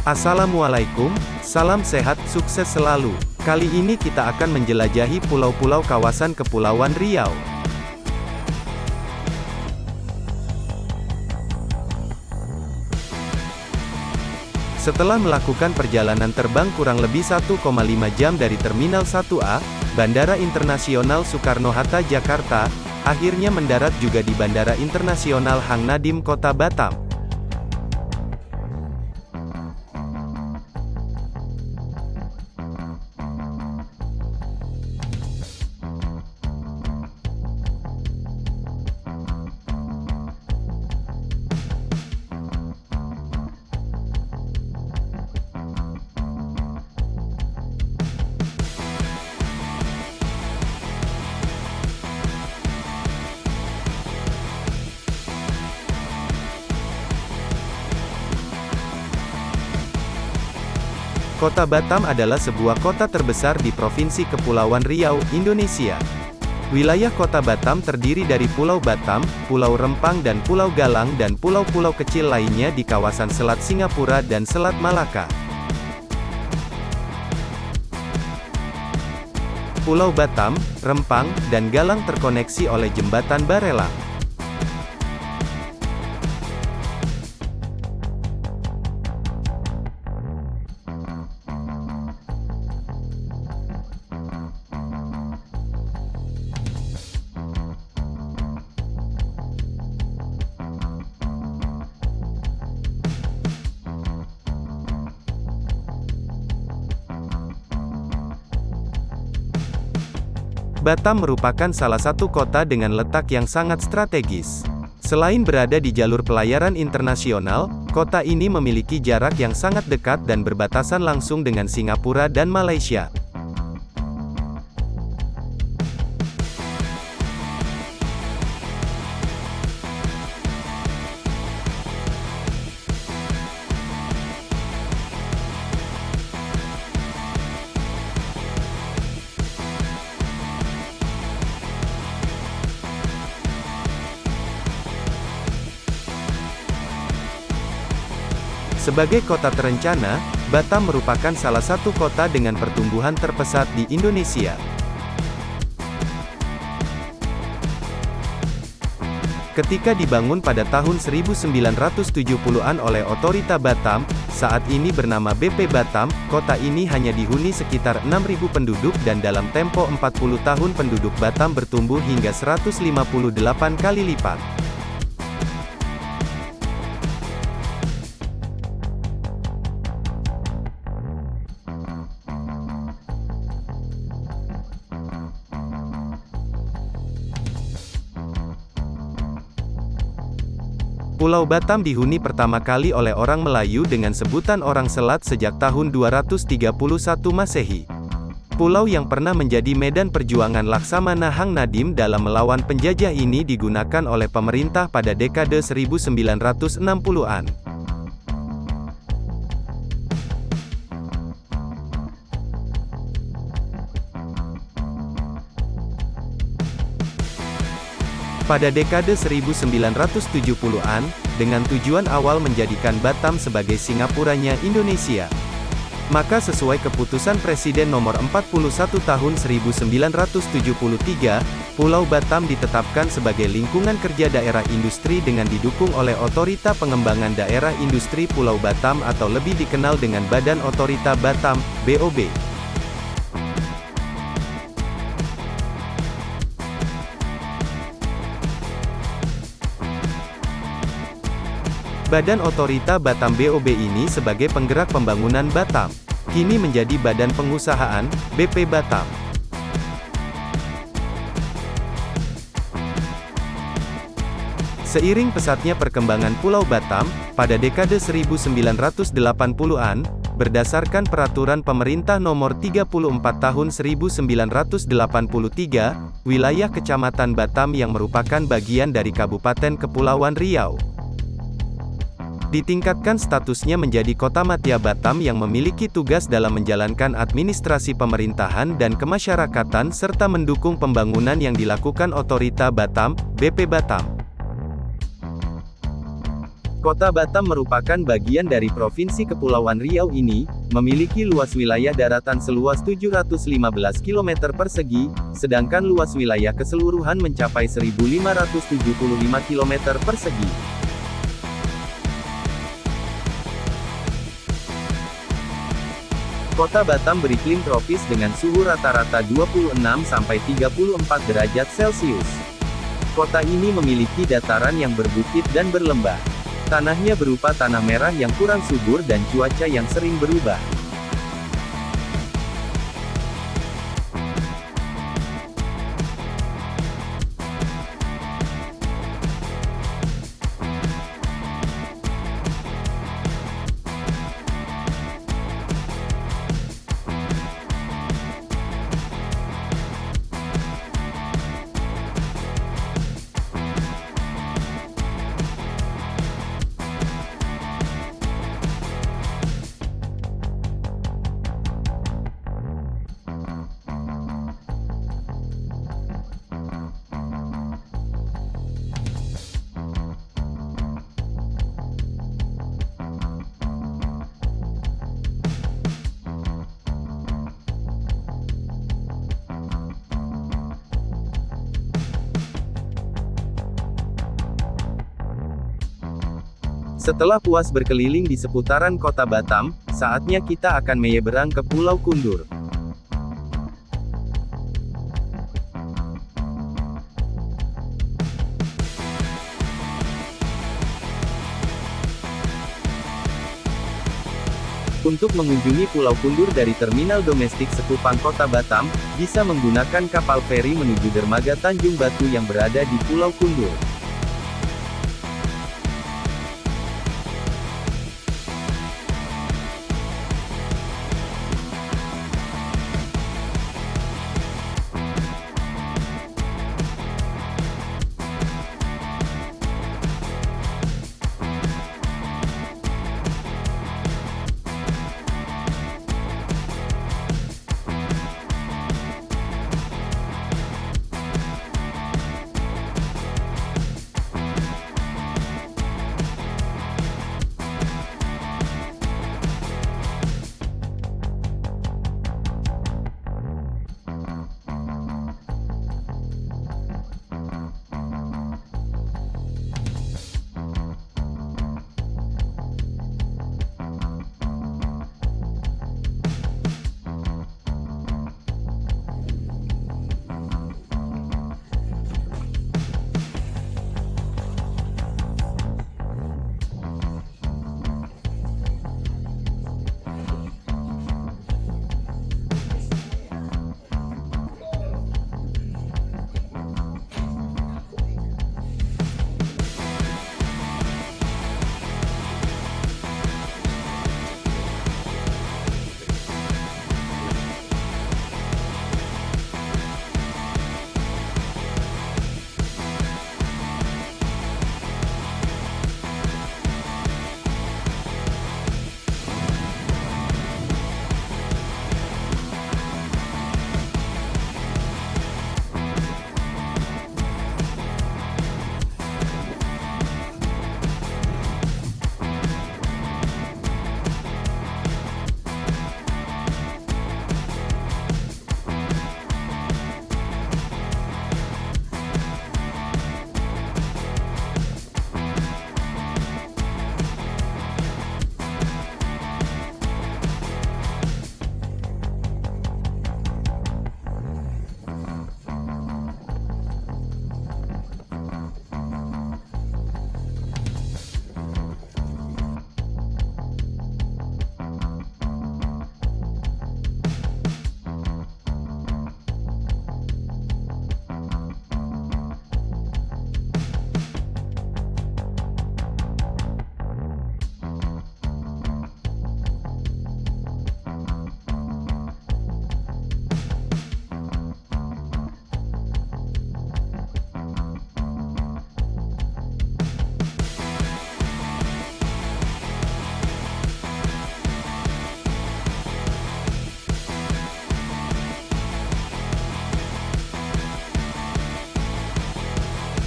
Assalamualaikum, salam sehat, sukses selalu. Kali ini kita akan menjelajahi pulau-pulau kawasan Kepulauan Riau. Setelah melakukan perjalanan terbang kurang lebih 1,5 jam dari Terminal 1A, Bandara Internasional Soekarno-Hatta Jakarta, akhirnya mendarat juga di Bandara Internasional Hang Nadiem Kota Batam. Kota Batam adalah sebuah kota terbesar di Provinsi Kepulauan Riau, Indonesia. Wilayah Kota Batam terdiri dari Pulau Batam, Pulau Rempang dan Pulau Galang dan pulau-pulau kecil lainnya di kawasan Selat Singapura dan Selat Malaka. Pulau Batam, Rempang, dan Galang terkoneksi oleh Jembatan Barelang. Batam merupakan salah satu kota dengan letak yang sangat strategis. Selain berada di jalur pelayaran internasional, kota ini memiliki jarak yang sangat dekat dan berbatasan langsung dengan Singapura dan Malaysia. Sebagai kota terencana, Batam merupakan salah satu kota dengan pertumbuhan terpesat di Indonesia. Ketika dibangun pada tahun 1970-an oleh Otorita Batam, saat ini bernama BP Batam, kota ini hanya dihuni sekitar 6.000 penduduk dan dalam tempo 40 tahun penduduk Batam bertumbuh hingga 158 kali lipat. Pulau Batam dihuni pertama kali oleh orang Melayu dengan sebutan orang Selat sejak tahun 231 Masehi. Pulau yang pernah menjadi medan perjuangan Laksamana Hang Nadiem dalam melawan penjajah ini digunakan oleh pemerintah pada dekade 1960-an. Pada dekade 1970-an, dengan tujuan awal menjadikan Batam sebagai Singapuranya Indonesia. Maka sesuai keputusan Presiden nomor 41 tahun 1973, Pulau Batam ditetapkan sebagai lingkungan kerja daerah industri dengan didukung oleh Otorita Pengembangan Daerah Industri Pulau Batam atau lebih dikenal dengan Badan Otorita Batam, BOB. Badan Otorita Batam BOB ini sebagai penggerak pembangunan Batam. Kini menjadi Badan Pengusahaan, BP Batam. Seiring pesatnya perkembangan Pulau Batam, pada dekade 1980-an, berdasarkan Peraturan Pemerintah Nomor 34 Tahun 1983, wilayah Kecamatan Batam yang merupakan bagian dari Kabupaten Kepulauan Riau ditingkatkan statusnya menjadi Kota Madya Batam yang memiliki tugas dalam menjalankan administrasi pemerintahan dan kemasyarakatan serta mendukung pembangunan yang dilakukan Otorita Batam, BP Batam. Kota Batam merupakan bagian dari Provinsi Kepulauan Riau ini, memiliki luas wilayah daratan seluas 715 km persegi, sedangkan luas wilayah keseluruhan mencapai 1.575 km persegi. Kota Batam beriklim tropis dengan suhu rata-rata 26-34 derajat Celcius. Kota ini memiliki dataran yang berbukit dan berlembah. Tanahnya berupa tanah merah yang kurang subur dan cuaca yang sering berubah. Setelah puas berkeliling di seputaran kota Batam, saatnya kita akan menyeberang ke Pulau Kundur. Untuk mengunjungi Pulau Kundur dari Terminal Domestik Sekupang Kota Batam, bisa menggunakan kapal feri menuju dermaga Tanjung Batu yang berada di Pulau Kundur.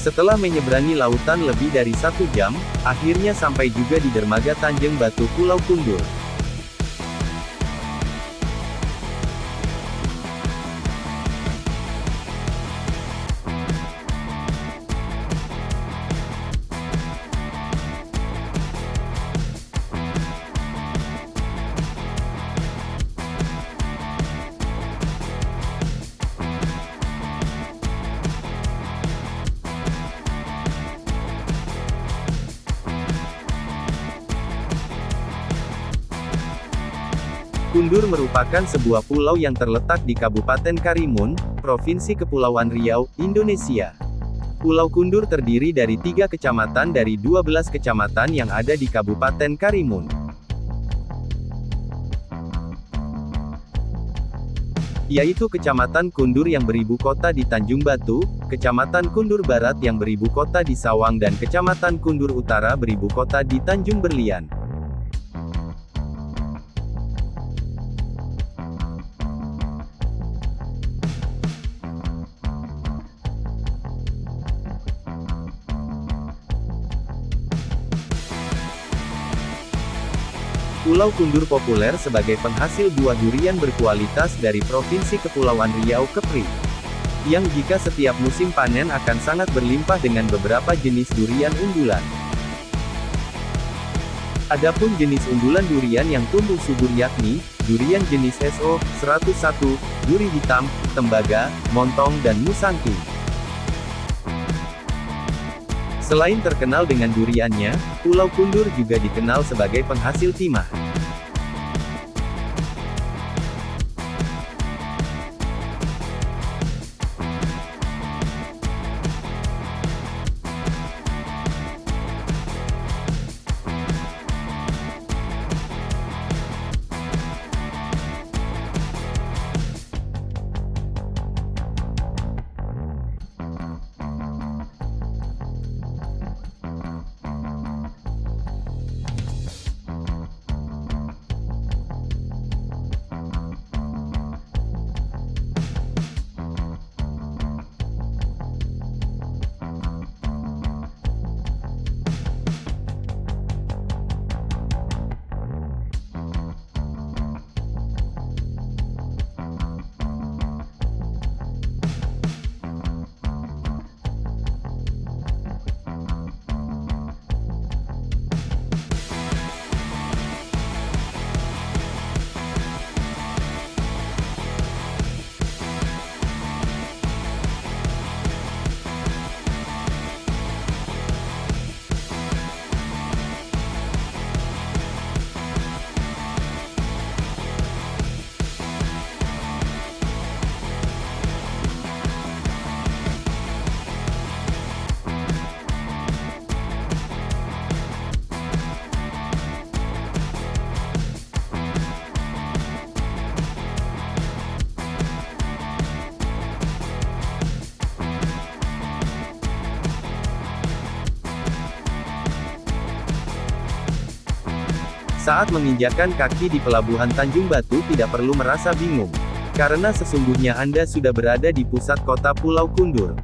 Setelah menyeberangi lautan lebih dari 1 jam, akhirnya sampai juga di dermaga Tanjung Batu Pulau Kundur. Kundur merupakan sebuah pulau yang terletak di Kabupaten Karimun, Provinsi Kepulauan Riau, Indonesia. Pulau Kundur terdiri dari 3 kecamatan dari 12 kecamatan yang ada di Kabupaten Karimun, yaitu Kecamatan Kundur yang beribu kota di Tanjung Batu, Kecamatan Kundur Barat yang beribu kota di Sawang dan Kecamatan Kundur Utara beribu kota di Tanjung Berlian. Pulau Kundur populer sebagai penghasil buah durian berkualitas dari Provinsi Kepulauan Riau Kepri, yang jika setiap musim panen akan sangat berlimpah dengan beberapa jenis durian unggulan. Adapun jenis unggulan durian yang tumbuh subur yakni, durian jenis SO, 101, duri hitam, tembaga, montong dan musangking. Selain terkenal dengan duriannya, Pulau Kundur juga dikenal sebagai penghasil timah. Saat menginjakkan kaki di pelabuhan Tanjung Batu tidak perlu merasa bingung, karena sesungguhnya Anda sudah berada di pusat kota Pulau Kundur.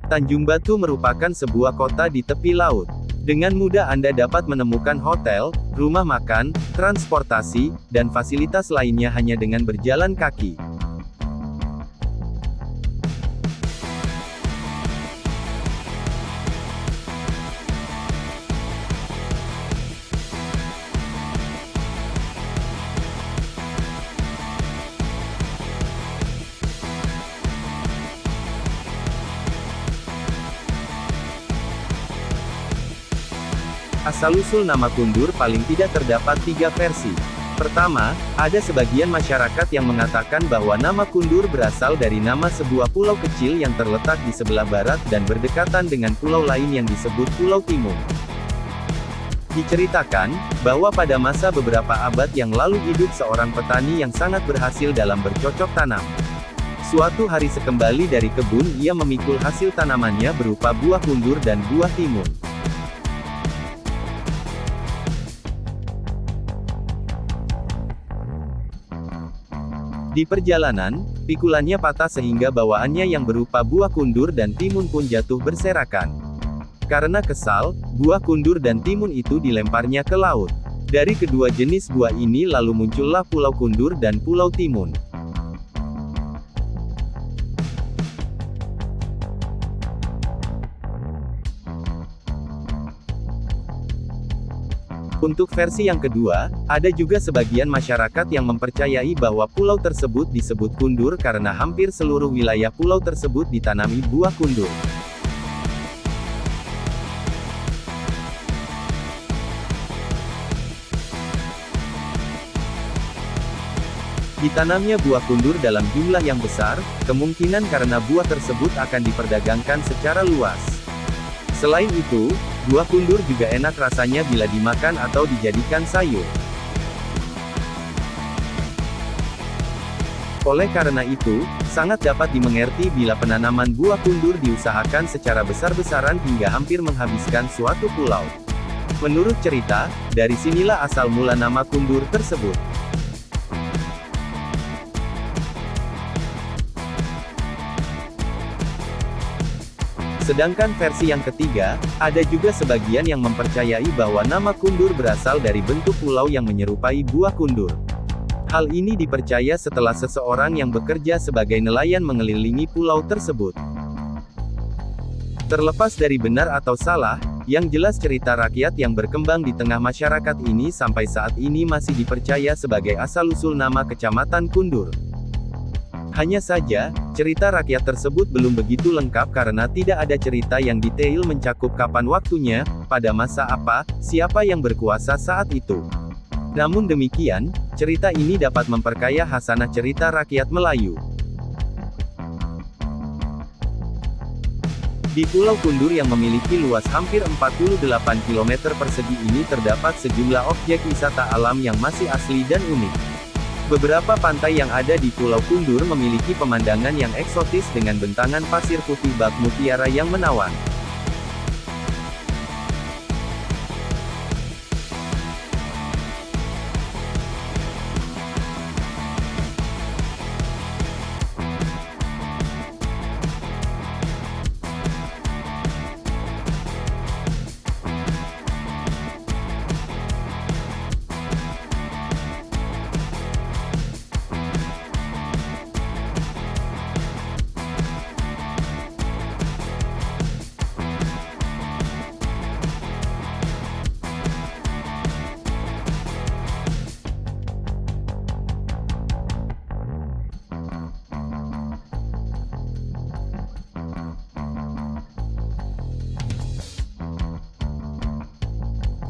Tanjung Batu merupakan sebuah kota di tepi laut. Dengan mudah Anda dapat menemukan hotel, rumah makan, transportasi, dan fasilitas lainnya hanya dengan berjalan kaki. Asal-usul nama Kundur paling tidak terdapat 3 versi. Pertama, ada sebagian masyarakat yang mengatakan bahwa nama Kundur berasal dari nama sebuah pulau kecil yang terletak di sebelah barat dan berdekatan dengan pulau lain yang disebut Pulau Timung. Diceritakan, bahwa pada masa beberapa abad yang lalu hidup seorang petani yang sangat berhasil dalam bercocok tanam. Suatu hari sekembali dari kebun ia memikul hasil tanamannya berupa buah kundur dan buah timun. Di perjalanan, pikulannya patah sehingga bawaannya yang berupa buah kundur dan timun pun jatuh berserakan. Karena kesal, buah kundur dan timun itu dilemparnya ke laut. Dari kedua jenis buah ini lalu muncullah Pulau Kundur dan Pulau Timun. Untuk versi yang kedua, ada juga sebagian masyarakat yang mempercayai bahwa pulau tersebut disebut kundur karena hampir seluruh wilayah pulau tersebut ditanami buah kundur. Ditanamnya buah kundur dalam jumlah yang besar, kemungkinan karena buah tersebut akan diperdagangkan secara luas. Selain itu, buah kundur juga enak rasanya bila dimakan atau dijadikan sayur. Oleh karena itu, sangat dapat dimengerti bila penanaman buah kundur diusahakan secara besar-besaran hingga hampir menghabiskan suatu pulau. Menurut cerita, dari sinilah asal mula nama kundur tersebut. Sedangkan versi yang ketiga, ada juga sebagian yang mempercayai bahwa nama kundur berasal dari bentuk pulau yang menyerupai buah kundur. Hal ini dipercaya setelah seseorang yang bekerja sebagai nelayan mengelilingi pulau tersebut. Terlepas dari benar atau salah, yang jelas cerita rakyat yang berkembang di tengah masyarakat ini sampai saat ini masih dipercaya sebagai asal-usul nama Kecamatan Kundur. Hanya saja, cerita rakyat tersebut belum begitu lengkap karena tidak ada cerita yang detail mencakup kapan waktunya, pada masa apa, siapa yang berkuasa saat itu. Namun demikian, cerita ini dapat memperkaya hasanah cerita rakyat Melayu. Di Pulau Kundur yang memiliki luas hampir 48 km persegi ini terdapat sejumlah objek wisata alam yang masih asli dan unik. Beberapa pantai yang ada di Pulau Kundur memiliki pemandangan yang eksotis dengan bentangan pasir putih bak mutiara yang menawan.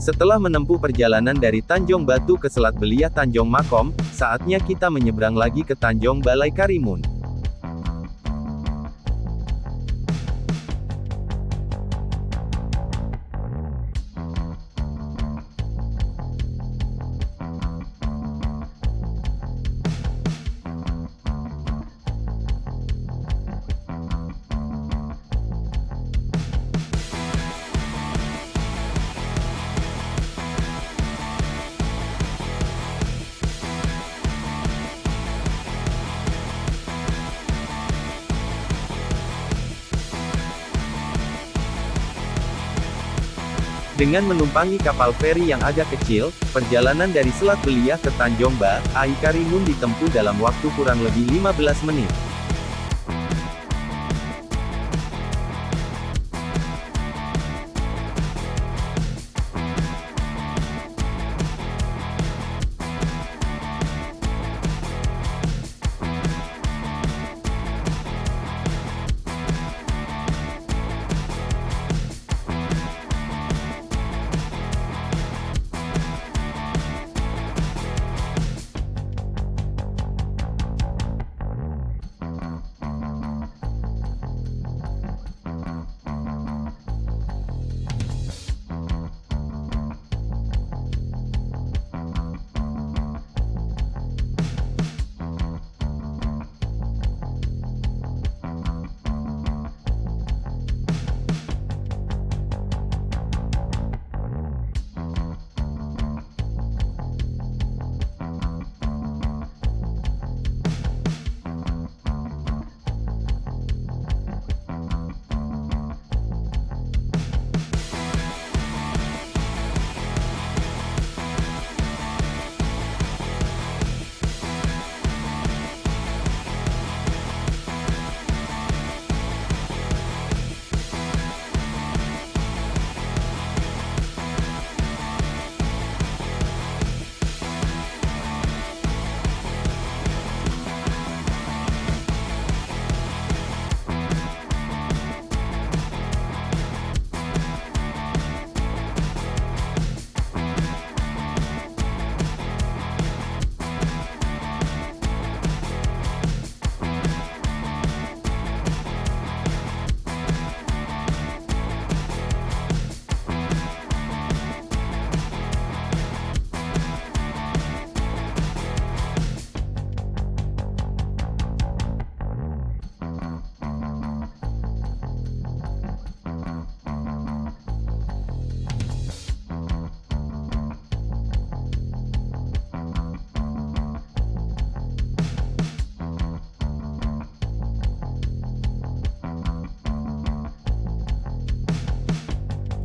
Setelah menempuh perjalanan dari Tanjung Batu ke Selat Beliah Tanjung Makom, saatnya kita menyeberang lagi ke Tanjung Balai Karimun. Dengan menumpangi kapal feri yang agak kecil, perjalanan dari Selat Beliah ke Tanjung Balai Karimun ditempuh dalam waktu kurang lebih 15 menit.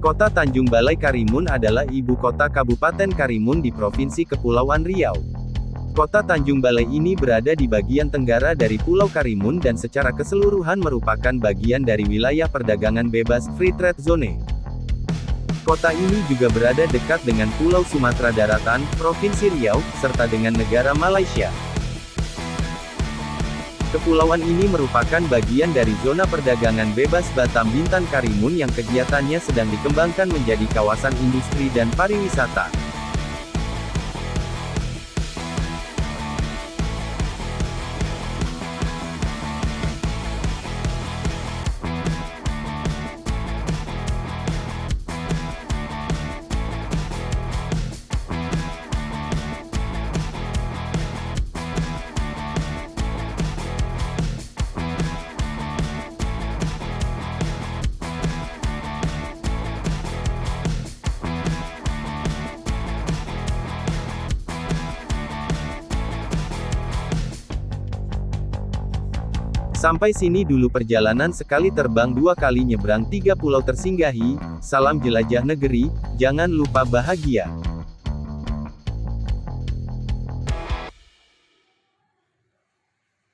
Kota Tanjung Balai Karimun adalah ibu kota Kabupaten Karimun di Provinsi Kepulauan Riau. Kota Tanjung Balai ini berada di bagian tenggara dari Pulau Karimun dan secara keseluruhan merupakan bagian dari wilayah perdagangan bebas Free Trade Zone. Kota ini juga berada dekat dengan Pulau Sumatera Daratan, Provinsi Riau, serta dengan negara Malaysia. Kepulauan ini merupakan bagian dari zona perdagangan bebas Batam Bintan Karimun yang kegiatannya sedang dikembangkan menjadi kawasan industri dan pariwisata. Sampai sini dulu perjalanan sekali terbang 2 kali nyebrang 3 pulau tersinggahi, salam jelajah negeri, jangan lupa bahagia.